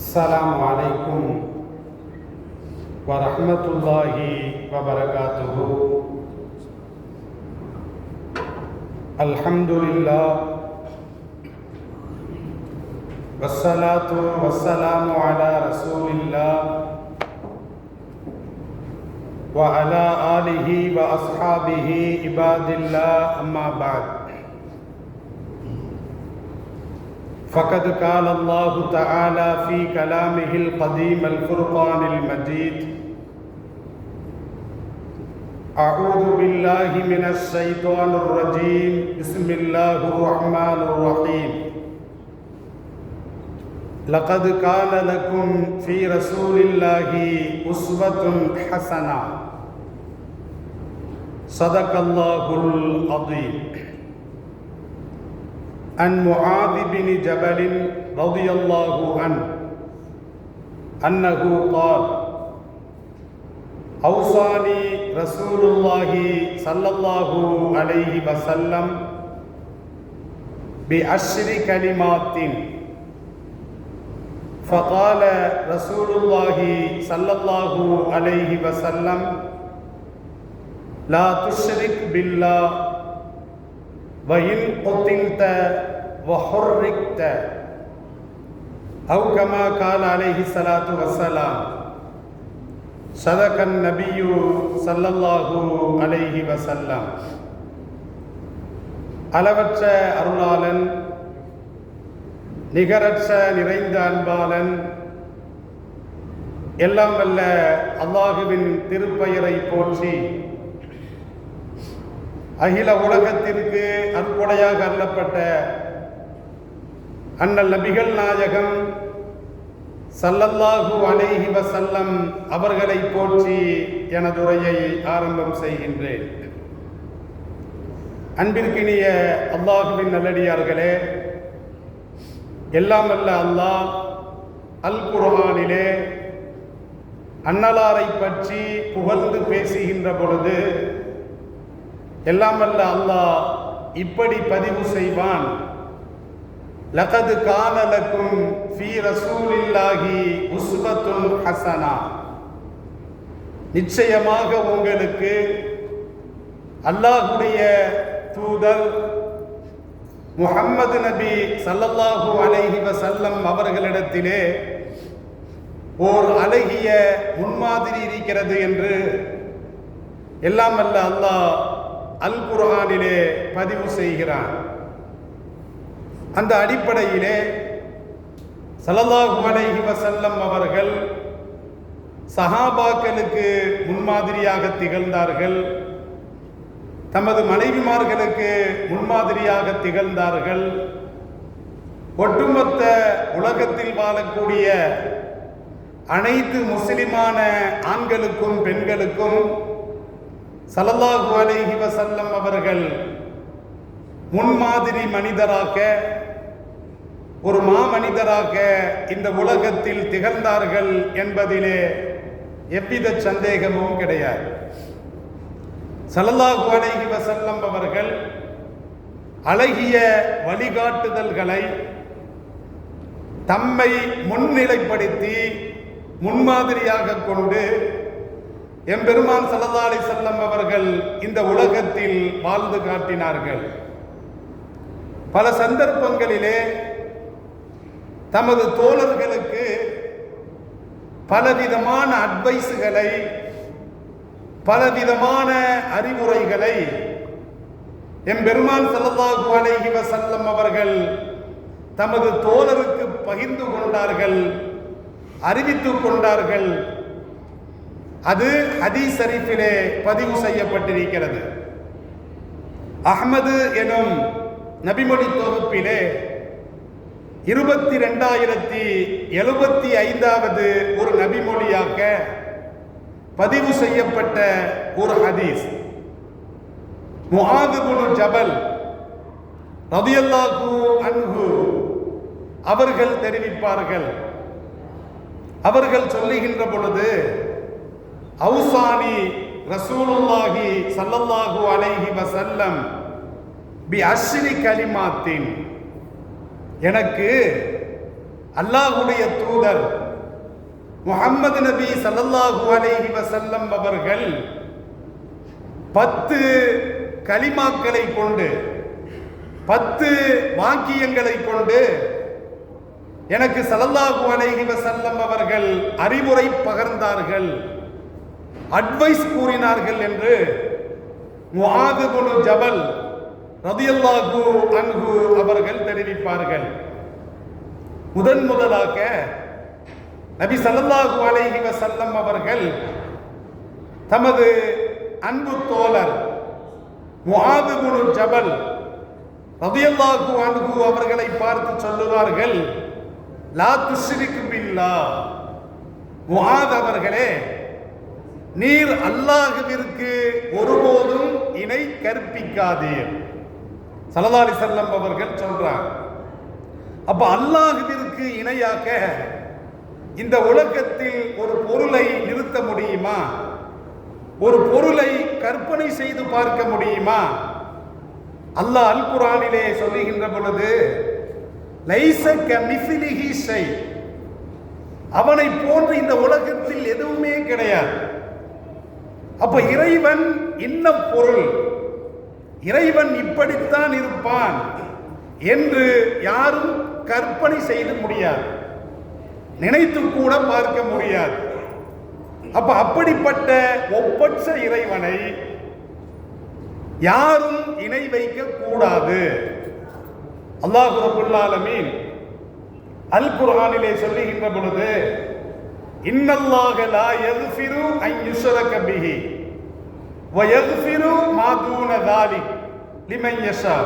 السلام عليكم ورحمة الله وبركاته. الحمد لله والصلاة والسلام على رسول الله وعلى آله وأصحابه عباد الله، أما بعد. فقد قال الله تعالى في كلامه القديم الفرقان المجيد: أعوذ بالله من الشيطان الرجيم، بسم الله الرحمن الرحيم. لقد كان لكم في رسول الله أسوة حسنة. صدق الله العظيم. عن معاذ بن جبل رضي الله عنه أنه قال: أوصاني رسول الله صلى الله عليه وسلم بعشر كلمات. فقال رسول الله صلى الله عليه وسلم: لا تشرك بالله وإن قتلت وحرقت، أو كما قال عليه الصلاة والسلام. صدق النبي صلى الله عليه وسلم. அளவற்ற அருளாளன், நிகரற்ற நிறைந்த அன்பாளன், எல்லாம் வல்ல அல்லாஹுவின் திருப்பெயரை போற்றி அகில உலகத்திற்கு அற்புடையாக அருளப்பட்ட அண்ணல் நபிகள் நாயகம் ஸல்லல்லாஹு அலைஹி வஸல்லம் அவர்களை போற்றி எனது உரையை ஆரம்பம் செய்கின்றேன். அன்பிற்கினிய அல்லாஹுவின் நல்லடியார்களே, எல்லாம் வல்ல அல்லாஹ் அல் குர்ஆனிலே அன்னலாரை பற்றி புகழ்ந்து பேசுகின்ற பொழுது எல்லாம் வல்ல அல்லாஹ் இப்படி பதிவு செய்வான்: லகது கான லக்கும் ஃபீ ரசூலில்லாஹி உஸ்வத்துன் ஹஸனா. நிச்சயமாக உங்களுக்கு அல்லாஹ்வுடைய தூதர் முஹம்மது நபி ஸல்லல்லாஹு அலைஹி வஸல்லம் அவர்களிடத்திலே ஓர் அழகிய முன்மாதிரி இருக்கிறது என்று எல்லாம் வல்ல அல்லாஹ் அல் குர்ஆனிலே பதிவு செய்கிறான். அந்த அடிப்படையிலே ஸல்லல்லாஹு அலைஹி வஸல்லம் அவர்கள் சஹாபாக்களுக்கு முன்மாதிரியாக திகழ்ந்தார்கள், தமது மனைவிமார்களுக்கு முன்மாதிரியாக திகழ்ந்தார்கள். ஒட்டுமொத்த உலகத்தில் வாழக்கூடிய அனைத்து முஸ்லிமான ஆண்களுக்கும் பெண்களுக்கும் ஸல்லல்லாஹு அலைஹி வஸல்லம் அவர்கள் முன்மாதிரி மனிதராக, ஒரு மாமனிதராக இந்த உலகத்தில் திகழ்ந்தார்கள் என்பதிலே எவ்வித சந்தேகமும் கிடையாது. ஸல்லல்லாஹு அலைஹி வஸல்லம் அவர்கள் அழகிய வழிகாட்டுதல்களை தம்மை முன்னிலைப்படுத்தி முன்மாதிரியாக கொண்டு எம்பெருமான் ஸல்லல்லாஹு அலைஹி வஸல்லம் அவர்கள் இந்த உலகத்தில் வாழ்ந்து காட்டினார்கள். பல சந்தர்ப்பங்களிலே தமது தோழர்களுக்கு பலவிதமான அட்வைஸுகளை, பலவிதமான அறிவுரைகளை எம்பெருமான் ஸல்லல்லாஹு அலைஹி வஸல்லம் அவர்கள் தமது தோழருக்கு பகிர்ந்து கொண்டார்கள், அறிவித்துக் கொண்டார்கள். அது ஹதீஸ் ஷரீஃபிலே பதிவு செய்யப்பட்டிருக்கிறது. அஹ்மது எனும் நபிமொழி தொகுப்பிலே 22,075வது ஒரு நபிமொழியாக பதிவு செய்யப்பட்ட ஒரு ஹதீஸ். முஆத் இப்னு ஜபல் ரலியல்லாஹு அன்ஹு அவர்கள் தெரிவிப்பார்கள். அவர்கள் சொல்லுகின்ற பொழுது, அவுசானி ரசூலுல்லாஹி ஸல்லல்லாஹு அலைஹி வஸல்லம் பி அஷ்ரி கலிமாத்தின். எனக்கு அல்லாஹ்வுடைய தூதர் முஹம்மது நபி ஸல்லல்லாஹு அலைஹி வஸல்லம் அவர்கள் 10 கலிமாக்களை கொண்டு 10 வாக்கியங்களை கொண்டு எனக்கு ஸல்லல்லாஹு அலைஹி வஸல்லம் அவர்கள் அறிவுரை பகர்ந்தார்கள், அட்வைஸ் கூறினார்கள் என்று முஆத் இப்னு ஜபல் ரலியல்லாஹு அன்ஹு அவர்கள் தெரிவிப்பார்கள். முதலாக நபி ஸல்லல்லாஹு அலைஹி வஸல்லம் அவர்கள் தமது அன்பு தோழர் முஆத் இப்னு ஜபல் ரலியல்லாஹு அன்ஹு அவர்களை பார்த்து சொல்லுவார்கள், லா துஷ்ரிக் பில்லாஹ், முஆத் அவர்களே, நீர் அல்லாஹ்விற்கு ஒருபோதும் இணை கற்பிக்காதீர். ஸல்லல்லாஹு அலைஹி வஸல்லம் அவர்கள் சொல்றாங்க. அப்ப அல்லாஹ்விற்கு இணையாக இந்த உலகத்தில் ஒரு பொருளை நிறுத்த முடியுமா? ஒரு பொருளை கற்பனை செய்து பார்க்க முடியுமா? அல்லாஹ் அல் குர்ஆனிலே சொல்லுகின்ற பொழுது, லைஸ கமிஸ்லிஹி ஷை, அவனை போன்று இந்த உலகத்தில் எதுவுமே கிடையாது. அப்ப இறைவன் இன்ன பொருள், இறைவன் இப்படித்தான் இருப்பான் என்று யாரும் கற்பனை செய்து முடியாது, நினைத்து கூட பார்க்க முடியாது. அப்ப அப்படிப்பட்ட ஒப்பற்ற இறைவனை யாரும் இணை வைக்க கூடாது. அல்லாஹ் ரப்பல் ஆலமீன் அல் குர்ஆனிலே சொல்லுகின்ற பொழுது, இன்னல்லாஹ லா யக்ஃபிரு அன் யுஷ்ரக பிஹி வ யக்ஃபிரு மா தூன ஸாலிக் லிமன் யஷா.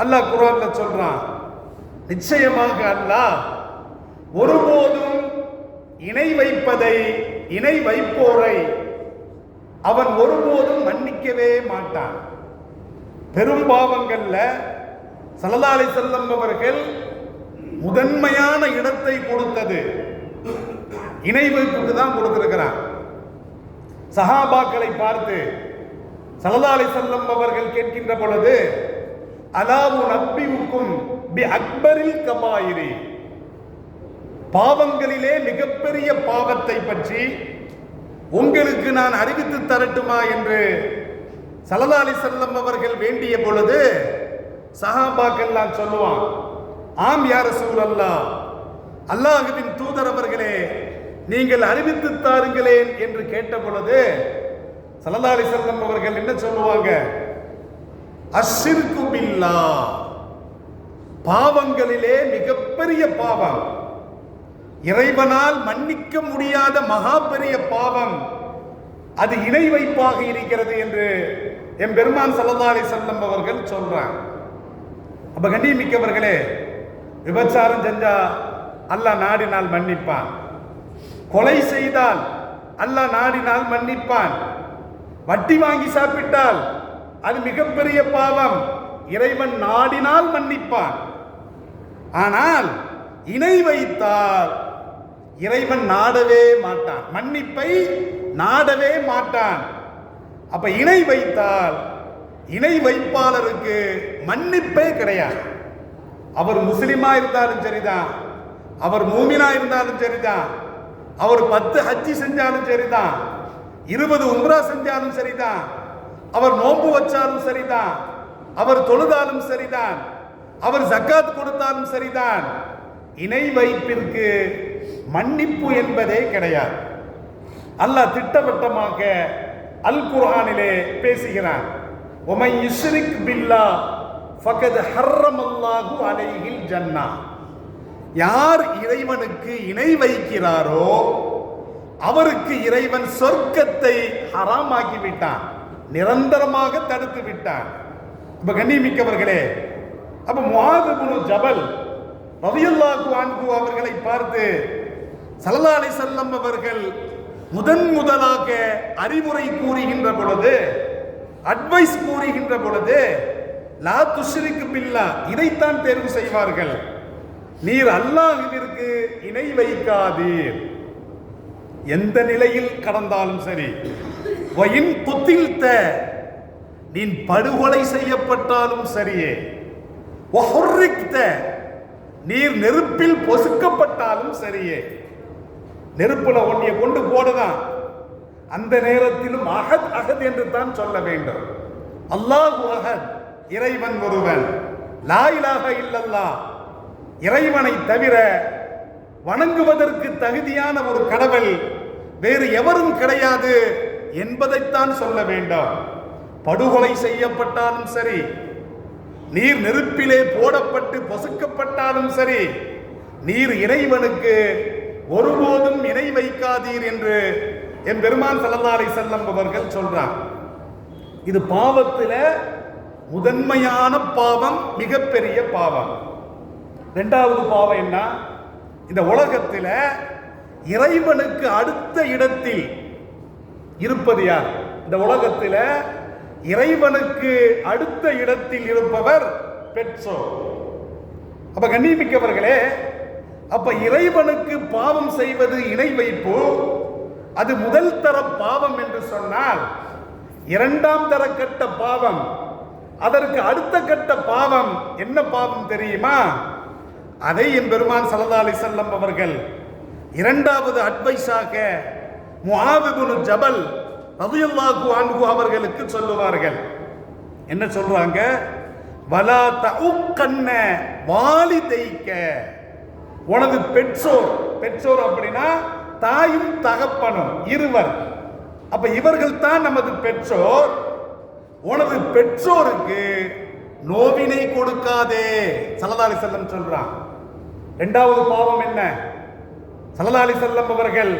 அல்லாஹ் குர்ஆன்ல சொல்றான், நிச்சயமாக அல்லாஹ் ஒருபோதும் இணை வைப்பதை, இணை வைப்போரை அவன் ஒருபோதும் மன்னிக்கவே மாட்டான். பெரும் பாவங்கள்ல ஸல்லல்லாஹு அலைஹி வஸல்லம் அவர்கள் முதன்மையான இடத்தை கொடுத்தது இணை வைப்புக்கு தான் கொடுத்திருக்கிறான். சஹாபாக்களை பார்த்து ஸல்லல்லாஹு அலைஹி வஸல்லம் அவர்கள் கேட்கின்ற பொழுது, அலாவு நப்பிவுக்கும் பி அக்பரில் கபாயிரி, பாவங்களிலே மிகப்பெரிய பாவத்தை பற்றி உங்களுக்கு நான் அறிவித்து தரட்டுமா என்று ஸல்லல்லாஹு அலைஹி வஸல்லம் அவர்கள் வேண்டிய பொழுது சஹாபாக்கள் சொல்லுவான், ஆம் யா ரசூலல்லாஹ், அல்லாஹ்வின் தூதர் அவர்களே, நீங்கள் அறிவித்து தாருங்களேன் என்று கேட்ட பொழுது ஸல்லல்லாஹு அலைஹி வஸல்லம் அவர்கள் என்ன சொல்லுவாங்க, அஷ்ஷிர்கு பில்லாஹ், பாவங்களிலே மிகப்பெரிய பாவம், இறைவனால் மன்னிக்க முடியாத மகா பெரிய பாவம், அது இணை வைப்பாக இருக்கிறது என்று எம் பெருமான் ஸல்லல்லாஹு அலைஹி வஸல்லம் அவர்கள் சொல்றாங்க. அப்ப கண்ணியமிக்கவர்களே, விபச்சாரம் செஞ்சா அல்லாஹ் நாடினால் மன்னிப்பான், கொலை செய்தால் அல்லாஹ் நாடினால் மன்னிப்பான், வட்டி வாங்கி சாப்பிட்டால் அது மிகப்பெரிய பாவம், இறைவன் நாடினால் மன்னிப்பான். ஆனால் இணை வைத்தால் இறைவன் நாடவே மாட்டான், மன்னிப்பை நாடவே மாட்டான். அப்ப இணை வைத்தால் இணை வைப்பாளருக்கு மன்னிப்பே கிடையாது. அவர் முஸ்லிமா இருந்தாலும் சரிதான், அவர் மூமினா இருந்தாலும் சரிதான், அவர் 10 ஹஜ்ஜி செஞ்சாலும் சரிதான், 20 உம்ரா செஞ்சாலும் சரிதான், அவர் நோன்பு வச்சாலும் சரிதான், அவர் தொழுதாலும் சரிதான், அவர் ஜக்காத் கொடுத்தாலும் சரிதான், இணை வைப்பிற்கு மன்னிப்பு என்பதே கிடையாது. அல்லாஹ் திட்டவட்டமாக அல் குர்ஆனிலே பேசுகிறான், ஒமை யுஷ்ரிக் பில்லாஹ் ஃபகத் ஹர்ரமல்லாஹு அலைஹில் ஜன்னah, யார் இறைவனுக்கு இணை வைக்கிறாரோ அவருக்கு இறைவன் சொர்க்கத்தை ஹராமாக்கி விட்டான், நிரந்தரமாக தடுத்து விட்டான். அப்ப கண்ணியமிக்கவர்களே, அப்ப முஆத் இப்னு ஜபல் ரலியல்லாஹு அன்ஹு அவர்களை பார்த்து ஸல்லல்லாஹு அலைஹி வஸல்லம் அவர்கள் முதலாக அறிவுரை கூறுகின்ற பொழுது, அட்வைஸ் கூறுகின்ற பொழுது, லா துஷ்ரிக் பில்லாஹ், இதைத்தான் தேர்வு செய்வார்கள், நீர் அல்லாஹ்விற்கு இணை வைக்காதீர், எந்த நிலையில் கடந்தாலும் சரி. வயின் குத்தில்த, நீ படுகொலை செய்யப்பட்டாலும் சரியே. வஹுர்ரிக்த, நீர் நெருப்பில் பொசுக்கப்பட்டாலும் சரியே, நெருப்புல ஒன்றிய கொண்டு போடுதான், அந்த நேரத்திலும் அஹத் அஹத் என்று தான் சொல்ல வேண்டும். அல்லாஹு அஹத், இறைவன் ஒருவன், லா இலாஹ இல்லல்லாஹ், இறைவனை தவிர வணங்குவதற்கு தகுதியான ஒரு கடவுள் வேறு எவரும் கிடையாது என்பதைத்தான் சொல்ல வேண்டும். படுகொலை செய்யப்பட்டாலும் சரி, நீர் நெருப்பிலே போடப்பட்டு பொசுக்கப்பட்டாலும் சரி, நீர் இறைவனுக்கு ஒருபோதும் இணை வைக்காதீர் என்று என் பெருமான் ஸல்லல்லாஹு அலைஹி வஸல்லம் அவர்கள் சொல்றார். இது பாவத்தில் முதன்மையான பாவம், மிகப்பெரிய பாவம். இரண்டாவது பாவம் என்ன? இந்த உலகத்தில் இறைவனுக்கு அடுத்த இடத்தில் இருப்பது யார்? இந்த உலகத்தில் இறைவனுக்கு அடுத்த இடத்தில் இருப்பவர் பெற்றோர். அப்ப கண்ணியமிக்கவர்களே, அப்ப இறைவனுக்கு பாவம் செய்வது இணை வைப்பு, அது முதல் தர பாவம் என்று சொன்னால், இரண்டாம் தர கட்ட பாவம், அதற்கு அடுத்த கட்ட பாவம் என்ன பாவம் தெரியுமா? அதை என் பெருமான் ஸல்லல்லாஹு அலைஹி வஸல்லம் அவர்கள் இரண்டாவது அட்வைஸாக முஆத் இப்னு ஜபல் ரலியல்லாஹு அன்ஹு அவர்களுக்கு சொல்லுவார்கள். என்ன சொல்றாங்க? வலா தஉக்கன்ன வாலிதைக்க, உனது பெற்றோர், பெற்றோர் அப்படின்னா தாயும் தகப்பனும் இருவர், அப்ப இவர்கள் தான் நமது பெற்றோர், உனது பெற்றோருக்கு நோவினை கொடுக்காதே ஸல்லல்லாஹு அலைஹி வஸல்லம் சொல்றான். இரண்டாவது பாவம் என்ன? ஸல்லல்லாஹு அலைஹி வஸல்லம் அவர்கள்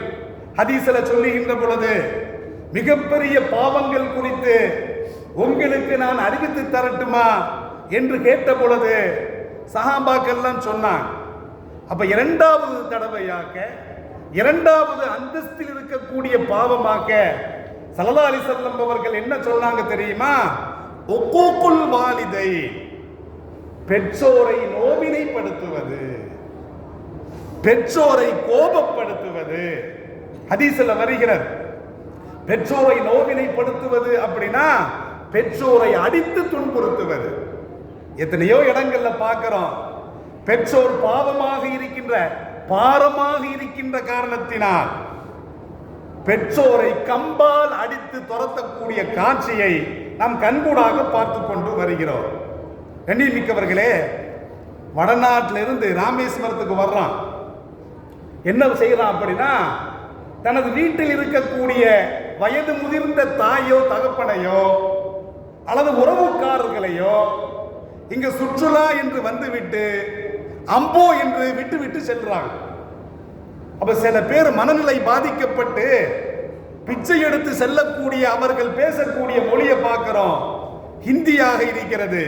ஹதீஸ்ல சொல்லுகின்ற பொழுது, மிகப்பெரிய பாவங்கள் குறித்து உங்களுக்கு நான் அறிவித்து தரட்டுமா என்று கேட்ட பொழுது சஹாபாக்கள்லாம் சொன்னாங்க. அப்ப இரண்டாவது தடவையாக, இரண்டாவது அந்தஸ்தில் இருக்கக்கூடிய பாவமாக ஸல்லல்லாஹு அலைஹி வஸல்லம் அவர்கள் என்ன சொன்னாங்க தெரியுமா? உக்கூக்குல் வாலிதை, பெற்றோரை நோவினைப்படுத்துவது, பெற்றோரை கோபப்படுத்துவது. ஹதீஸ்ல வருகிறது, பெற்றோரை நோவினைப்படுத்துவது அப்படின்னா பெற்றோரை அடித்து துன்புறுத்துவது. எத்தனையோ இடங்கள்ல பார்க்கிறோம், பெற்றோர் பாவமாக இருக்கின்ற, பாரமாக இருக்கின்ற காரணத்தினால் பெற்றோரை கம்பால் அடித்து துரத்தக்கூடிய காட்சியை நாம் கண்கூடாக பார்த்து கொண்டு வருகிறோம். கண்ணியமிக்கவர்களே, வடநாட்டிலிருந்து ராமேஸ்வரத்துக்கு வர்றான். என்ன செய்யறான் அப்படின்னா, தனது வீட்டில் இருக்கக்கூடிய வயது முதிர்ந்த தாயோ தகப்பனையோ அல்லது உறவுக்காரர்களையோ இங்க சுற்றுலா என்று வந்துவிட்டு அம்போ என்று விட்டு விட்டு செல்றாங்க. அப்ப சில பேர் மனநிலை பாதிக்கப்பட்டு பிச்சை எடுத்து செல்லக்கூடிய அவர்கள் பேசக்கூடிய மொழியை பார்க்கிறோம். ஹிந்தியாக இருக்கிறது,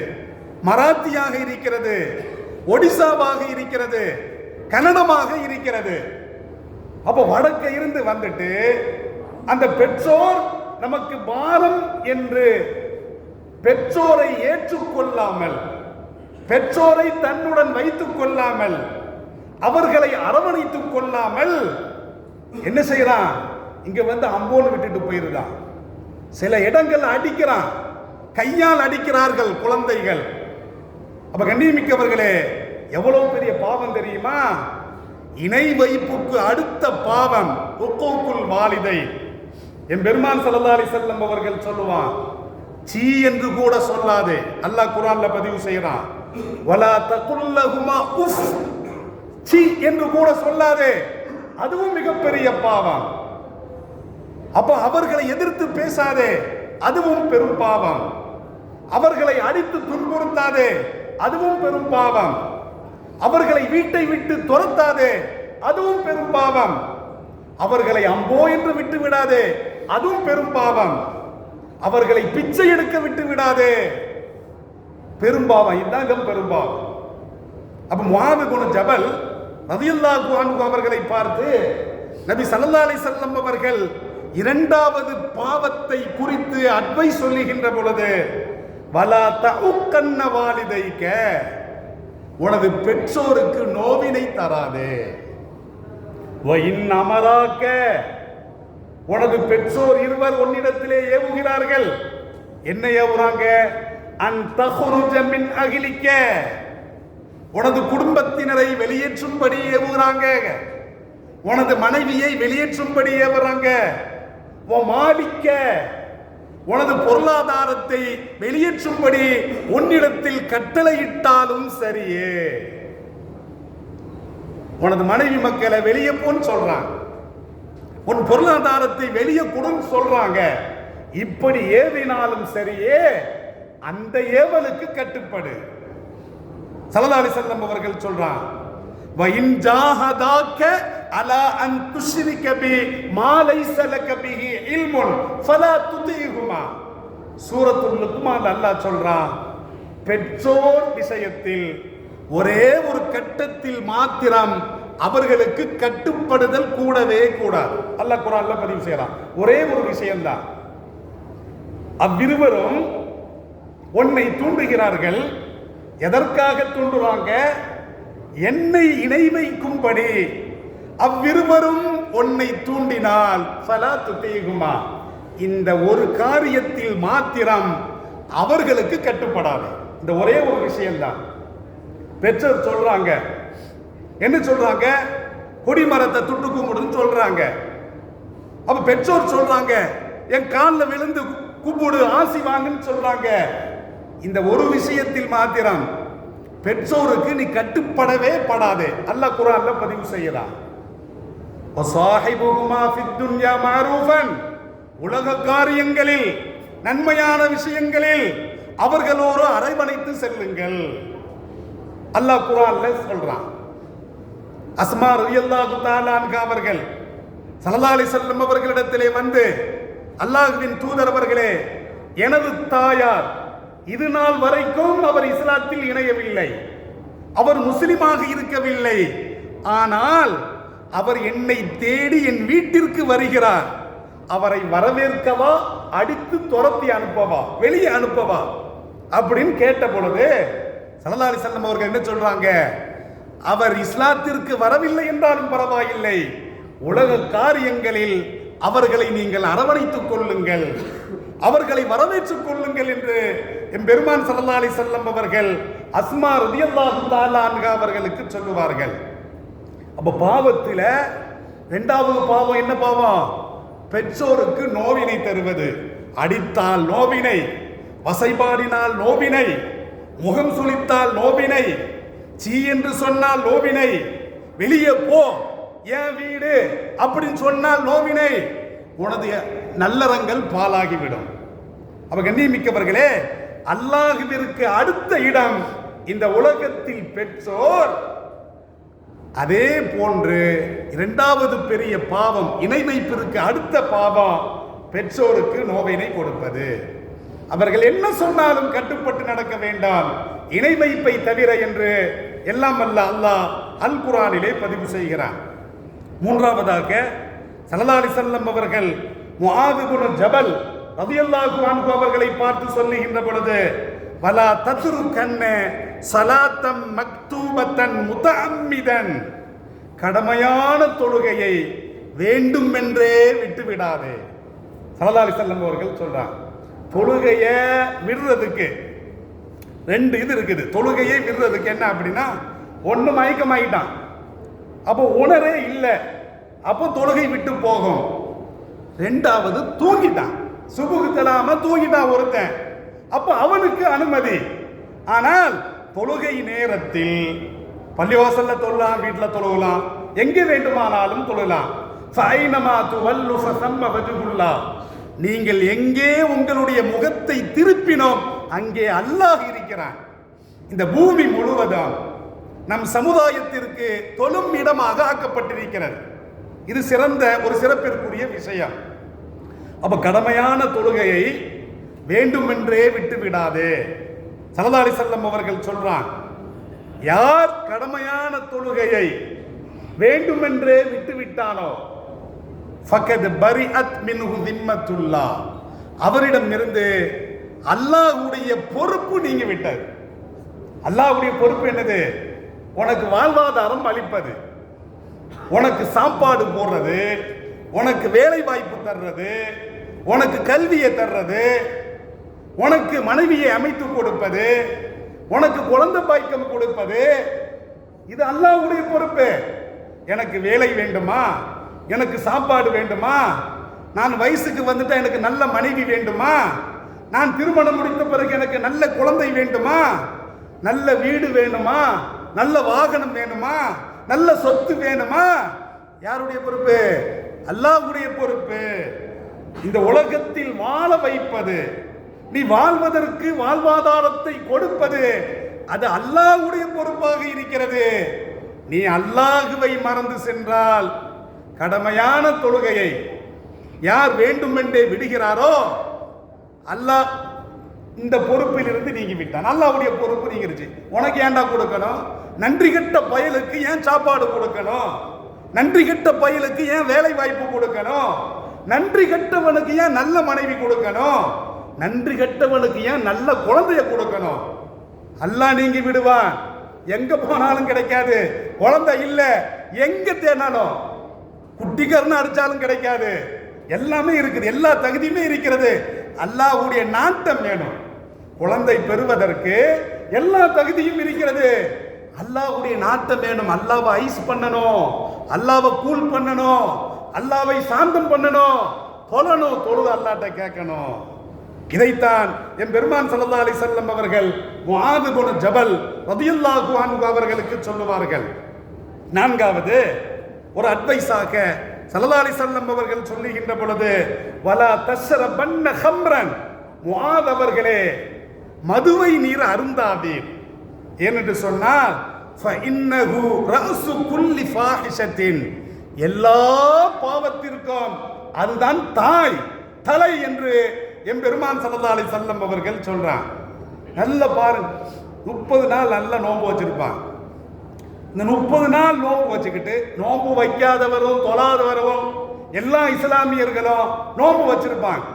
மராத்தியாக இருக்கிறது, ஒடிசாவாக இருக்கிறது, கன்னடமாக இருக்கிறது. அப்ப வடக்க இருந்து வந்துட்டு அந்த பெற்றோர் நமக்கு பாரம் என்று பெற்றோரை ஏற்றுக்கொள்ளாமல், பெற்றோரை தன்னுடன் வைத்துக் கொள்ளாமல், அவர்களை அரவணைத்துக் கொள்ளாமல் என்ன செய்யறான்? இங்க வந்து அம்போன்னு விட்டுட்டு போயிருந்தான். சில இடங்கள் அடிக்கிறான், கையால் அடிக்கிறார்கள் குழந்தைகள். அப்ப கண்ணியமிக்கவர்களே, எவ்வளவு பெரிய பாவம் தெரியுமா? இணை வைப்புக்கு அடுத்த பாவம் உக்கூக்குல் வாலிதை. என் பெருமான் ஸல்லல்லாஹு அலைஹி வஸல்லம் அவர்கள் சொல்லுவான், சீ என்று கூட சொல்லாதே. அல்லாஹ் குர்ஆன்ல பதிவு செய்யறான், வலா தகுல்லஹுமா உஃப், சீ என்று கூட சொல்லாதே, அதுவும் மிகப்பெரிய பாவம். அப்ப அவர்களை எதிர்த்து பேசாதே, அதுவும் பெரும் பாவம். அவர்களை அடித்து துன்புறுத்தாதே, அதுவும் பெரும் பாவம். அவர்களை வீட்டை விட்டு துரத்தாதே, அதுவும் பெரும் பாவம். அவர்களை அம்போ என்று விட்டு விடாதே, அதுவும் பெரும் பாவம். அவர்களை பிச்சை எடுக்க விட்டு விடாதே, பெரும்பாவம். இதுதான் பெரும்பாவம். அப்ப முஆத் இப்னு ஜபல் ரலியல்லாஹு அன்ஹு அவர்களை பார்த்து நபி ஸல்லல்லாஹு அலைஹி வஸல்லம் அவர்கள் இரண்டாவது பாவத்தை குறித்து அட்வைஸ் சொல்லுகின்ற பொழுது, வலா தஉக்கன்ன வாலிதைக்க, உனது பெற்றோருக்கு நோவினை தராதே. வஇன் அமராக்க, உனது பெற்றோர் இருவர் உன்னிடத்திலே ஏவுகிறார்கள். என்ன ஏவுறாங்க? அன் தஹ்ருஜ மின் அஹ்லிக்க, உனது குடும்பத்தினரை வெளியேற்றும்படி ஏவுகிறாங்க, உனது மனைவியை வெளியேற்றும்படி ஏவுறாங்க, உன் மாலிக்க உனது பொருளாதாரத்தை வெளியேற்றும்படி உன்னிடத்தில் கட்டளையிட்டாலும் சரியே. உனது மனைவி மக்களை வெளியே போன்னு சொல்றாங்க, உன் பொருளாதாரத்தை வெளியே கொடுன்னு சொல்றாங்க. இப்படி ஏவினாலும் சரியே, அந்த ஏவலுக்கு கட்டுப்படு. ஸல்லல்லாஹு அலைஹி வஸல்லம் அவர்கள் சொல்றாங்க, வ இன் ஜாஹதாக அலா அன் துஷ்ரிக பி மா லைஸ லக பிஹி இல்முன் ஃபலா துதிஹுமா. சூரத்துல் லுக்மான் அல்லாஹ் சொல்றான், பெற்றோர் விஷயத்தில் ஒரே ஒரு கட்டத்தில் மாத்திரம் அவர்களுக்கு கட்டுப்படுதல் கூடவே கூடாது. அல்லாஹ் குர்ஆன்ல பதிவு செய்யறான். ஒரே ஒரு விஷயம்தான், அவ்விருவரும் உன்னை தூண்டுகிறார்கள். எதற்காக தூண்டுறாங்க? என்னை இணை வைக்கும்படி அவ்விருவரும் உன்னை தூண்டினால் ஃபலா துதீஹுமா, இந்த ஒரு காரியத்தில் மாத்திரம் அவர்களுக்கு கட்டுப்படாது. இந்த ஒரே ஒரு விஷயம்தான். பெற்றோர் சொல்றாங்க, என்ன சொல்றாங்க? கொடிமரத்தை துட்டு கும்பிடுன்னு சொல்றாங்க. அப்ப பெற்றோர் சொல்றாங்க, என் காலில் விழுந்து கும்பிடு, ஆசி வாங்குன்னு சொல்றாங்க. இந்த ஒரு விஷயத்தில் மாத்திரம் பெற்றோருக்கு நீ கட்டுப்படவே படாதே. அல்லாஹ் குர்ஆன்ல பதிவு செய்யறான், வஸாஹிபுஹுமா ஃபித் துன்யா மஅரூஃபன், உலக காரியங்களில் நன்மையான விஷயங்களில் அவர்களோடு அரவணைத்து செல்லுங்கள். அல்லாஹ் குர்ஆன்ல சொல்றான். அஸ்மா ரலியல்லாஹு தஆலா அன்ஹா அவர்கள் ஸல்லல்லாஹு அலைஹி வஸல்லம் அவர்களிடத்திலே வந்து, அல்லாஹ்வின் தூதர் அவர்களே, எனது தாயார் இது நாள் வரைக்கும் அவர் இஸ்லாத்தில் இணையவில்லை, அவர் முஸ்லிமாக இருக்கவில்லை, ஆனால் அவர் என்னை தேடி என் வீட்டிற்கு வருகிறார், அவரை வரவேற்கவா, அடித்து துரத்தி அனுப்பவா, வெளியே அனுப்பவா அப்படின்னு கேட்ட பொழுது ஸல்லல்லாஹு அலைஹி வஸல்லம் அவர்கள் என்ன சொல்றாங்க? அவர் இஸ்லாத்திற்கு வரவில்லை என்றாலும் பரவாயில்லை, உலக காரியங்களில் அவர்களை நீங்கள் அரவணைத்துக் கொள்ளுங்கள், அவர்களை வரவேற்றுக் கொள்ளுங்கள் என்று எம்பெருமான் ஸல்லல்லாஹு அலைஹி வஸல்லம் அவர்கள் அஸ்மா ரலியல்லாஹு தஆலா அன்ஹா அவர்களுக்கு சொல்லுவார்கள். அப்ப பாவத்தில் இரண்டாவது பாவம் என்ன பாவம்? பெற்றோருக்கு நோவினை தருவது. அடித்தால் நோவினை, வசைபாடினால் நோவினை, முகம் சுளித்தால் நோவினை, சீ என்று சொன்னால் நோவினை, வெளியே போ, என் வீடு அப்படின்னு சொன்னால் நோவினை, உனது நல்லறங்கள் பாலாகிவிடும். அப்ப கண்ணியமிக்கவர்களே, அல்லாஹ்விற்கு அடுத்த இடம் இந்த உலகத்தில் பெற்றோர். அதே போன்று இரண்டாவது பெரிய பாவம், இணை வைப்பிற்கு அடுத்த பாவம் பெற்றோருக்கு நோவினை கொடுப்பது. அவர்கள் என்ன சொன்னாலும் கட்டுப்பட்டு நடக்க வேண்டாம், இணை வைப்பை தவிர என்று எல்லாம் வல்ல அல்லாஹ் அல் குர்ஆனிலே பதிவு செய்கிறான். மூன்றாவதாக ஸல்லல்லாஹு அலைஹி வஸல்லம் அவர்கள் முஆத் இப்னு ஜபல் ரலியல்லாஹு அன்ஹு அவர்களை பார்த்து சொல்லுகின்ற பொழுது, வலா தத்ருகன்ன ஸலாத்தம் மக்தூபத்தன் முத்தஅம்மிதன், கடமையான தொழுகையை வேண்டுமென்றே விட்டு விடாதே. ஸல்லல்லாஹு அலைஹி வஸல்லம் அவர்கள் சொல்றாங்க, தொழுகையை விடுறதுக்கு ரெண்டு இது இருக்குது. தொழுகையை விடுறதுக்கு என்ன அப்படின்னா, ஒன்று மயக்கமாயிட்டான், அப்போ உணரே இல்லை, அப்போ தொழுகை விட்டு போகும். ரெண்டாவது தூங்கிட்டான், சுபுகு தலாம தூங்கிட்டான் ஒருத்தன், அப்போ அவனுக்கு அனுமதி. ஆனால் தொழுகை நேரத்தில் பள்ளிவாசல்ல தொழலாம், வீட்டில் தொழுகலாம், எங்கே வேண்டுமானாலும் தொழலாம். ஃபைனமா துவல்லு ஃபஸம்ம வஜ்ஹுல்லாஹ், நீங்கள் எங்கே உங்களுடைய முகத்தை திருப்பினோம் அங்கே அல்லாஹ் இருக்கிறான். இந்த பூமி முழுவதும் நம் சமுதாயத்திற்கு தொழும் இடமாக ஆக்கப்பட்டிருக்கிறது. இது சிறந்த ஒரு சிறப்பிற்குரிய விஷயம். அப்ப கடமையான தொழுகையை வேண்டுமென்றே விட்டு விடாதே. ஸல்லல்லாஹு அலைஹி வஸல்லம் அவர்கள் சொல்றான், யார் கடமையான தொழுகையை வேண்டுமென்றே விட்டு விட்டானோ ஃபகத் பரிஅத் மின்ஹு திம்மத்துல்லாஹ், அவரிடம் இருந்து அல்லாஹ்வுடைய பொறுப்பு நீங்கி விட்டது. அல்லாஹ்வுடைய பொறுப்பு என்னது? உனக்கு வாழ்வாதாரம் அளிப்பது, உனக்கு சாப்பாடு போடுறது, உனக்கு வேலை வாய்ப்பு தர்றது, உனக்கு கல்வியை தர்றது, உனக்கு மனைவியை அமைத்து கொடுப்பது, உனக்கு குழந்தை பாய்க்கம் கொடுப்பது, இது அல்லாஹ்வுடைய பொறுப்பு. எனக்கு வேலை வேண்டுமா, எனக்கு சாப்பாடு வேண்டுமா, நான் வயசுக்கு வந்துட்டா எனக்கு நல்ல மனைவி வேண்டுமா, நான் திருமணம் முடித்த பிறகு எனக்கு நல்ல குழந்தை வேண்டுமா, நல்ல வீடு வேணுமா, நல்ல வாகனம் வேணுமா, நல்ல சொத்து வேணுமா, யாருடைய பொறுப்பு? அல்லாஹ்வுடைய பொறுப்பு. இந்த உலகத்தில் வாழ வைப்பது, நீ வாழ்வதற்கு வாழ்வாதாரத்தை கொடுப்பது, அது அல்லாஹ்வுடைய பொறுப்பாக இருக்கிறது. நீ அல்லாஹ்வை மறந்து சென்றால் கடமையான தொழுகையை யார் வேண்டுமென்றே விடுகிறாரோ அல்லாஹ் இந்த பொறுப்பில் இருந்து நீங்கி விட்டான். அல்லாஹ்வுடைய பொறுப்பு நீங்கிருச்சு. உனக்கு ஏன்டா கொடுக்கணும்? நன்றி கெட்ட பயலுக்கு ஏன் சாப்பாடு கொடுக்கணும்? நன்றி கெட்ட பயலுக்கு ஏன் வேலை வாய்ப்பு கொடுக்கணும்? நன்றி கெட்டவனுக்கு ஏன் நல்ல மனைவி கொடுக்கணும்? நன்றி கெட்டவனுக்கு ஏன் நல்ல குழந்தைய கொடுக்கணும்? அல்லாஹ் நீங்கி விடுவான். எங்க போனாலும் கிடைக்காது. குழந்தை இல்ல, எங்க தேனாலும் குட்டிகர்னு அடிச்சாலும் கிடைக்காது. எல்லாமே இருக்குது, எல்லா தகுதியுமே இருக்கிறது. அல்லாஹ்வுடைய நாட்டம் வேணும். குழந்தை பெறுவதற்கு எல்லா தகுதியும் இருக்கிறது. அல்லாஹ்வுடைய நாட்டம் வேணும். அல்லாஹ்வை ஐஸ் பண்ணணும், அல்லாஹ்வை கூல் பண்ணணும், அல்லாஹ்வை சாந்தம் பண்ணணும், தொழணும், தொழுது அல்லாஹ்ட்ட கேட்கணும். இதைத்தான் என் பெருமான் ஸல்லல்லாஹு அலைஹி வஸல்லம் அவர்கள் முஆத் இப்னு ஜபல் ரலியல்லாஹு அன்ஹு அவர்களுக்கு சொல்லுவார்கள். நான்காவது ஒரு அட்வைஸாக ஸல்லல்லாஹு அலைஹி வஸல்லம் அவர்கள் சொல்லுகின்ற பொழுது, வலா தஷ்ரபன்ன ஹம்ரன், முஆத் அவர்களே மதுவை நீர் அருந்தாதீர். ஏனென்று சொன்னால் ஃபஇன்னஹு ரஅசு குல்லி ஃபாஹிஷத்தின், எல்லா பாவத்திற்கும் அதுதான் தாய், தலை என்று என் பெருமான் ஸல்லல்லாஹு அலைஹி வஸல்லம் அவர்கள் சொல்றான். நல்ல பாருங்க, 30 நாள் நல்ல நோன்பு வச்சிருப்பான். இந்த 30 நாள் நோன்பு வச்சுக்கிட்டு, நோன்பு வைக்காதவரும் தொழாதவரும் எல்லா இஸ்லாமியர்களும் நோன்பு வச்சிருப்பாங்க.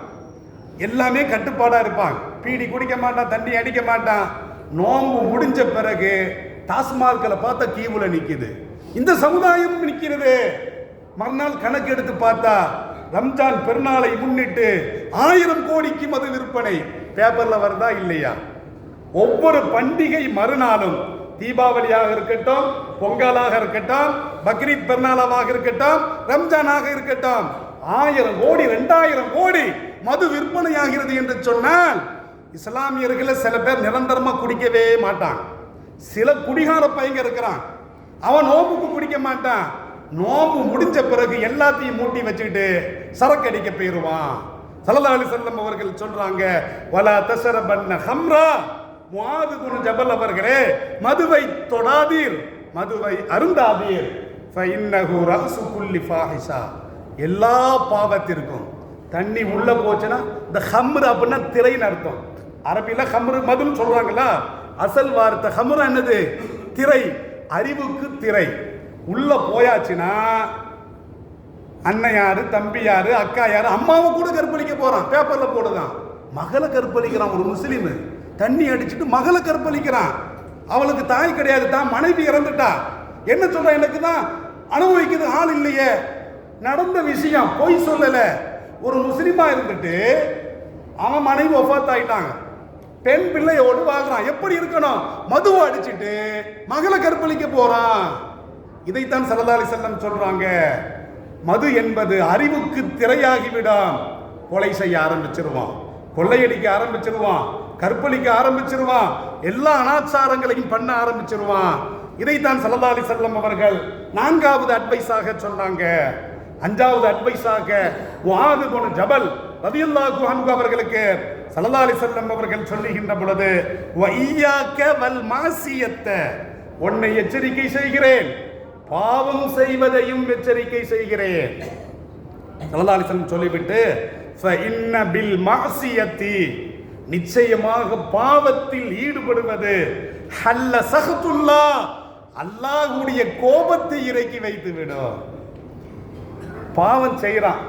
எல்லாமே கட்டுப்பாடா இருப்பாங்க. பீடி குடிக்க மாட்டான், தண்ணி அடிக்க மாட்டான். நோன்பு முடிஞ்ச பிறகு டாஸ்மார்க்களை பார்த்தா கீவுல நிக்குது. இந்த சமுதாயம் நிற்கிறது. மறுநாள் கணக்கு எடுத்து பார்த்தா ரம்ஜான் பெருநாளை முன்னிட்டு 1000 கோடிக்கு மது விற்பனை பேப்பர்ல வருதா இல்லையா? ஒவ்வொரு பண்டிகை மறுநாளும், தீபாவளியாக இருக்கட்டும், பொங்கலாக இருக்கட்டும், பக்ரீத் பெருநாளாக இருக்கட்டும், ரம்ஜானாக இருக்கட்டும், 1000 கோடி 2000 கோடி மது விற்பனை ஆகிறது என்று சொன்னால், இஸ்லாமியர்களை சில பேர் நிரந்தரமா குடிக்கவே மாட்டான். சில குடிகார பையங்க இருக்கிறான், அவன் நோம்புக்கு குடிக்க மாட்டான். நோம்பு முடிஞ்ச பிறகு எல்லாத்தையும் மூட்டி வச்சுக்கிட்டு சரக்கு அடிக்க போயிருவான். ஸல்லல்லாஹு அலைஹி வஸல்லம் அவர்கள் சொல்றாங்க, வலா தஷ்ரபன்ன ஹம்ரா, முஆத் இப்னு ஜபல் அவர்களே மதுவை தொடாதீர், மதுவை அருந்தாதீர். ஃபஇன்னஹு ரஅசு குல்லி ஃபாஹிஷா, எல்லா பாவத்திற்கும். தண்ணி உள்ள போச்சுன்னா, இந்த ஹம்ர் அப்படின்னா திரைன்னு அர்த்தம். அரபில ஹம்ரு மதுன்னு சொல்றாங்களா, அசல் வார்த்தை ஹம்ரு என்னது? திரை, அறிவுக்கு திரை. உள்ள போயாச்சுன்னா அண்ணன் யாரு, தம்பி யாரு, அக்கா யாரு, அம்மாவை கூட கற்பழிக்க போறான். பேப்பர்ல போடுதான். மகளை கற்பழிக்கிறான் ஒரு முஸ்லீம். தண்ணி அடிச்சுட்டு மகளை கற்பழிக்கிறான். அவளுக்கு தாய் கிடையாது, தான் மனைவி இறந்துட்டா. என்ன சொல்ற? எனக்கு தான் அனுபவிக்கிறது ஆள் இல்லையே. நடந்த விஷயம், பொய் சொல்லல. ஒரு முஸ்லீமா இருந்துட்டு அவன் மனைவி வஃபாத் ஆயிட்டாங்க. பெண் பிள்ளையோடு வாழ்றான். எப்படி இருக்கணும்? மதுவை அடிச்சுட்டு மகளை கற்பழிக்க போறான். இதைத்தான் ஸல்லல்லாஹு அலைஹி வஸல்லம் சொல்றாங்க. மது என்பது அறிவுக்கு திரையாகிவிடும். கொலை செய்ய ஆரம்பிச்சிருவான், கொள்ளையடிக்க ஆரம்பிச்சிருவான், கற்பழிக்க ஆரம்பிச்சிருவான், எல்லா அனாச்சாரங்களையும் பண்ண ஆரம்பிச்சிருவான். இதைத்தான் ஸல்லல்லாஹு அலைஹி வஸல்லம் அவர்கள் 4வது அட்வைஸாக சொன்னாங்க. 5வது அட்வைஸாக முஆத் இப்னு ஜபல் ரலியல்லாஹு அன்ஹு அவர்களுக்கு ஸல்லல்லாஹு அலைஹி வஸல்லம் அவர்கள் சொல்லுகின்ற பொழுது, வ இய்யாக வல் மாசியத்த, உன்னை எச்சரிக்கை செய்கிறேன், பாவம் செய்வதையும் எச்சரிக்கை செய்கிறேன். ஸல்லல்லாஹு அலைஹி வஸல்லம் சொல்லிவிட்டு, ஃபஇன்ன பில் மாசியத்தி, நிச்சயமாக பாவத்தில் ஈடுபடுவது ஹல்ல சஹ்துல்லாஹ், அல்லாஹ்வுடைய கோபத்தை இறக்கி வைத்து விடும். பாவம் செய்யறான்,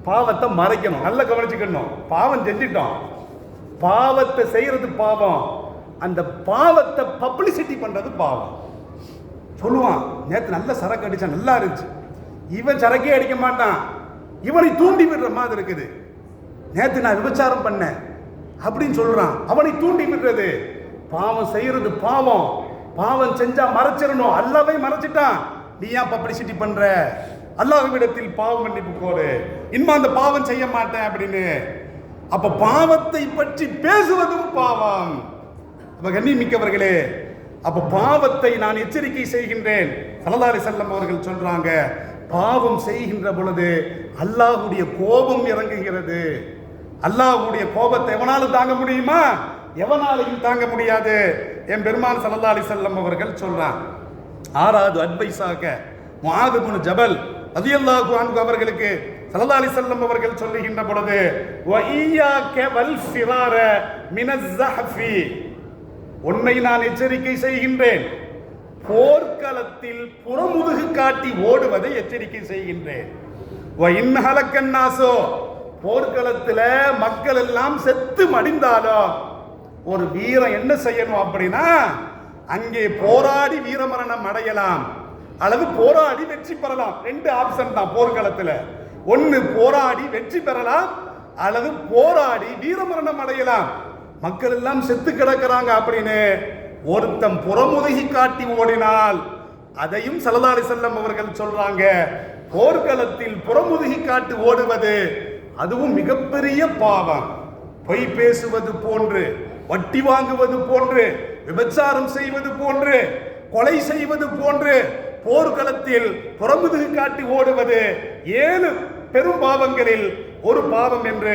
பாவத்தை மறைக்கணும். நல்லா கவனிச்சுக்கணும். பாவம் செஞ்சிட்டோம், பாவத்தை செய்யறது பாவம், அந்த பாவத்தை பப்ளிசிட்டி பண்றது பாவம். சொல்லுவான், நேற்று நல்ல சரக்கு அடிச்சான், நல்லா இருந்துச்சு. இவன் சரக்கே அடிக்க மாட்டான், இவனை தூண்டி விடுற மாதிரி இருக்குது. நேற்று நான் விபச்சாரம் பண்ணேன் அப்படின்னு சொல்றான், அவனை தூண்டி விடுறது. பாவம் செய்யறது பாவம், பாவம் செஞ்சா மறைச்சிடணும். அல்லாஹ்வை மறைச்சிட்டான், நீ ஏன் பப்ளிசிட்டி பண்ற? அல்லாஹ்விடத்தில் பாவம் மன்னிப்பு கோரு, இனிமே அந்த பாவம் செய்ய மாட்டேன் அப்படின்னு. அப்ப பாவத்தை பற்றி பேசுவதும் பாவம். அப்ப கண்ணியமிக்கவர்களே, அப்ப பாவத்தை நான் எச்சரிக்கை செய்கின்றேன். ஸல்லல்லாஹு அலைஹி வஸல்லம் அவர்கள் சொல்றாங்க, பாவம் செய்கின்ற பொழுது அல்லாஹ்வுடைய கோபம் இறங்குகிறது. அல்லாஹ்வுடைய கோபத்தை எவனாலும் தாங்க முடியுமா? எவனாலையும் தாங்க முடியாது. என் பெருமான் ஸல்லல்லாஹு அலைஹி வஸல்லம் அவர்கள் சொல்றாங்க. ஆறாவது அட்வைஸாக முஆத் இப்னு ஜபல் ரலியல்லாஹு அன்ஹு அவர்களுக்கு ஸல்லல்லாஹு அலைஹி வஸல்லம் அவர்கள் சொல்லுகின்ற பொழுது, வஇய்யாக வல் ஃபிரார மினஸ் ஸஹஃபி, உன்னை நான் எச்சரிக்கை செய்கின்றேன், போர்க்களத்தில் புறமுதுகு காட்டி ஓடுவதை எச்சரிக்கை செய்கின்றேன். வஇன் ஹலக்கன் நாஸோ, போர்க்களத்தில் மக்கள் எல்லாம் செத்து மடிந்தாலும் ஒரு வீரன் என்ன செய்யணும் அப்படின்னா, அங்கே போராடி வீரமரணம் அடையலாம் அல்லது போராடி வெற்றி பெறலாம். ரெண்டு ஆப்ஷன் தான் போர்க்களத்தில். ஒன்னு போராடி வெற்றி பெறலாம் அல்லது போராடி வீரமரணம் அடையலாம். மக்கள் எல்லாம் செத்து கிடக்கிறாங்க அப்படின்னு ஒருத்தன் புறமுதுகி காட்டி ஓடினால் அதையும் ஸல்லல்லாஹு அலைஹி வஸல்லம் அவர்கள் சொல்றாங்க, போர்க்களத்தில் புறமுதுகி காட்டி ஓடுவது அதுவும் மிகப்பெரிய பாவம். பொய் பேசுவது போன்று, வட்டி வாங்குவது போன்று, விபச்சாரம் செய்வது போன்று, கொலை செய்வது போன்று போர்க்களத்தில் புறமுதுகு காட்டி ஓடுவது 7 பெரும் பாவங்களில் ஒரு பாவம் என்று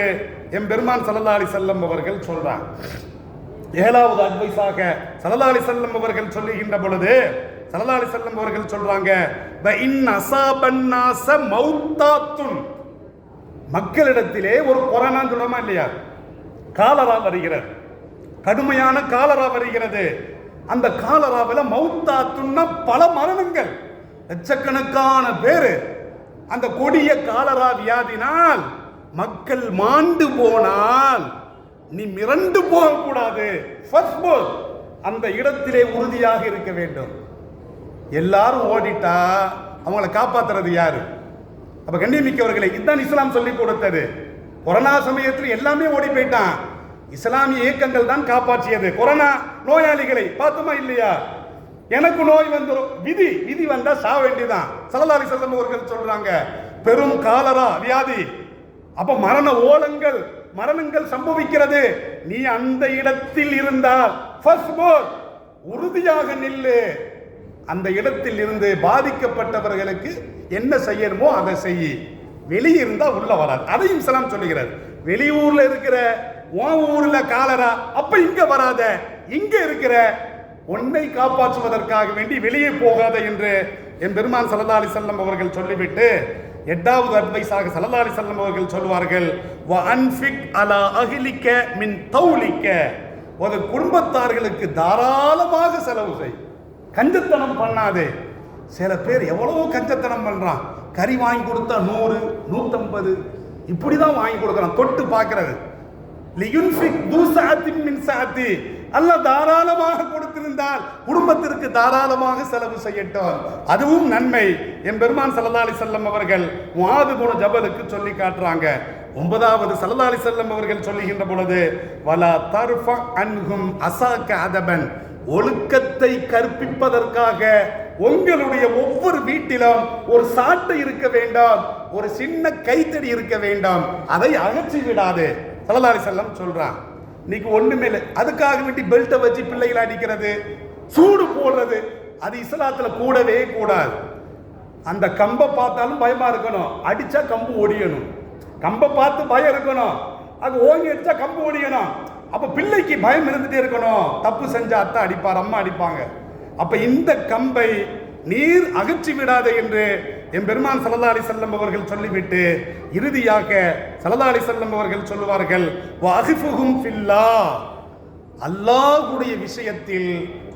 எம் பெருமான் ஸல்லல்லாஹு அலைஹி வஸல்லம் அவர்கள் சொல்றாங்க. 7வது அட்வைஸாக ஸல்லல்லாஹு அலைஹி வஸல்லம் அவர்கள் சொல்லுகின்ற பொழுது ஸல்லல்லாஹு அலைஹி வஸல்லம் அவர்கள் சொல்றாங்க, வ இன் அஸாபன் நாஸ மௌத்தாத்துன், மக்களிடத்திலே ஒரு கொரோனா சொல்றோமா இல்லையா, காலரா வருகிறது, கடுமையான காலரா வருகிறது. அந்த காலராவில் மௌத்தாத்துன்னா பல மரணங்கள், லட்சக்கணக்கான பேரு அந்த கொடிய காலரா வியாதினால் மக்கள் மாண்டு போனால் நீ மிரண்டு போகக்கூடாது. அந்த இடத்திலே உறுதியாக இருக்க வேண்டும். எல்லாரும் ஓடிட்டா அவங்களை காப்பாத்துறது யாரு? அப்ப கண்ணியமிக்கவர்களை, இதுதான் இஸ்லாம் சொல்லி கொடுத்தது. கொரோனா சமயத்தில் எல்லாமே ஓடி போயிட்டான், இஸ்லாமிய இயக்கங்கள் தான் காப்பாற்றியது. கொரோனா நோயாளிகளை பார்த்தோமா இல்லையா? எனக்கு நோய் வந்துடும், விதி வந்தா சாக வேண்டியதான். ஸல்லல்லாஹு அலைஹி வஸல்லம் அவர்கள் சொல்றாங்க, பெரும் காலரா வியாதி, அப்ப மரணங்கள் சம்பவிக்கிறது. நீ அந்த இடத்தில் இருந்தால் உறுதியாக நில்லு. அந்த இடத்தில் இருந்து பாதிக்கப்பட்டவர்களுக்கு என்ன செய்யணுமோ அதை செய்ய. வெளியே இருந்தா உள்ள வராது. அதையும் இஸ்லாம் சொல்லுகிறது. வெளியூர்ல இருக்கிற உன் ஊர்ல காலரா, அப்ப இங்க வராத, இங்க இருக்கிற உன்னை காப்பாற்றுவதற்காக வேண்டி வெளியே போகாத என்று என் பெருமான் ஸல்லல்லாஹு அலைஹி வஸல்லம் அவர்கள் சொல்லிவிட்டு 8வது அட்வைஸாக ஸல்லல்லாஹு அலைஹி வஸல்லம் அவர்கள் சொல்வார்கள், வ அன்ஃபிக் அலா அஹ்லிக மின் தௌலிக, ஒரு குடும்பத்தார்களுக்கு தாராளமாக செலவு செய், கஞ்சத்தனம் பண்ணாதே. சில பேர் எவ்வளவோ கஞ்சத்தனம் பண்றான். கறி வாங்கி கொடுத்தா 100, 150 இப்படிதான் வாங்கி கொடுக்கறான். தொட்டு பார்க்கிறது. லியுன்ஃபிக் து சஅத்தின் மின் சஅத்தி, அல்லாஹ் தாராளமாக கொடுத்திருந்தால் குடும்பத்திற்கு தாராளமாக செலவு செய்யட்டும், அதுவும் நன்மை. என் பெருமான் ஸல்லல்லாஹு அலைஹி வஸல்லம் அவர்கள் முஆத் இப்னு ஜபலுக்கு சொல்லி காட்டுறாங்க. 9வது ஸல்லல்லாஹு அலைஹி வஸல்லம் அவர்கள் சொல்லுகின்ற பொழுது, வலா தர்ஃப அன்ஹும் அஸாக அதபன், ஒழுக்கத்தை கற்பிப்பதற்காக உங்களுடைய ஒவ்வொரு வீட்டிலும் ஒரு சாட்டை இருக்க வேண்டாம், ஒரு சின்ன கைத்தடி இருக்க வேண்டாம், அதை அகற்றி விடாது. ஸல்லல்லாஹு அலைஹி வஸல்லம் சொல்றான். இன்னைக்கு ஒண்ணுமே இல்லை, அதுக்காக வேண்டி பெல்ட்டை வச்சு பிள்ளைகளை அடிக்கிறது, சூடு போடுறது, அது இஸ்லாத்துல கூடவே கூடாது. அந்த கம்பை பார்த்தாலும் பயமா இருக்கணும், அடிச்சா கம்பு ஒடியணும். கம்பை பார்த்து பயம் இருக்கணும், அது ஓங்கி அடிச்சா கம்பு ஒடியணும். அப்ப பிள்ளைக்கு பயம் இருந்துட்டே இருக்கணும். தப்பு செஞ்சா அத்தா அடிப்பார், அம்மா அடிப்பாங்க. அப்ப இந்த கம்பை நீர் அகற்றி விடாத என்று என் பெருமான் ஸல்லல்லாஹு அலைஹி வஸல்லம் அவர்கள் சொல்லிவிட்டு இறுதியாக ஸல்லல்லாஹு அலைஹி வஸல்லம் அவர்கள் சொல்லுவார்கள், வஅஹிஃபுஹும் ஃபில்லாஹ், அல்லாஹ்வுடைய விஷயத்தில்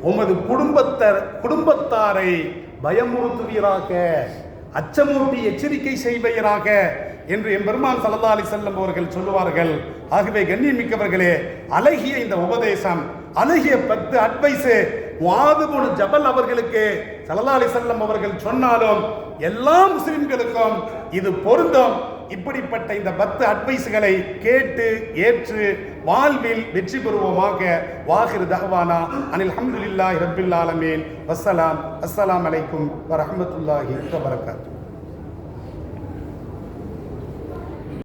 உமது குடும்பத்தாரை பயமுறுத்துவீராக, அச்சமூட்டி எச்சரிக்கை செய்வீராக என்று என் பெருமான் ஸல்லல்லாஹு அலைஹி வஸல்லம் அவர்கள் சொல்லுவார்கள். ஆகவே கண்ணியமிக்கவர்களே, அழகிய இந்த உபதேசம், அழகிய 10 அட்வைஸ் முஆத் இப்னு ஜபல் அவர்களுக்கு ஸல்லல்லாஹு அலைஹி வஸல்லம் அவர்கள் சொன்னாலும் எல்லா முஸ்லிம்களுக்கும் இது பொருந்தும். இப்படிப்பட்ட இந்த 10 அட்வைஸ்களை கேட்டு ஏற்று வாழ்வில் வெற்றி பெறுவோமாக. வாஹிர் தஹ்வானா அனில் ஹம்துலில்லாஹி ரப்பில் ஆலமீன். வஸ்ஸலாம். அஸ்ஸலாமு அலைக்கும் வரஹ்மத்துல்லாஹி வபரகாத்துஹு.